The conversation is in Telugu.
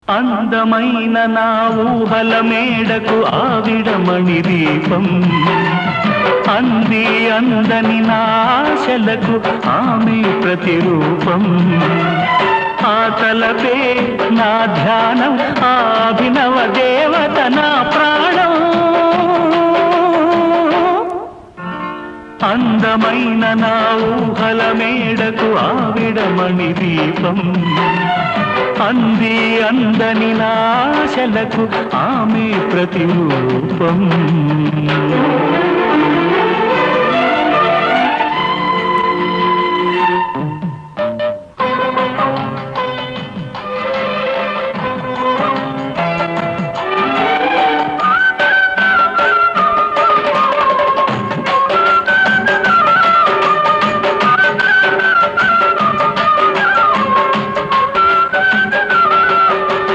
అందమైన నా ఊహల మేడకు ఆవిడమణి దీపం అంది అందని నా ఆశలకు ఆమె ప్రతిరూపం ఆ తలపే నా ధ్యానం ఆ అభినవ దేవత నా ప్రాణం అందమైన నా ఊహల మేడకు ఆవిడమణి దీపం అంది అందని నాశలకు ఆమె ప్రతిరూపం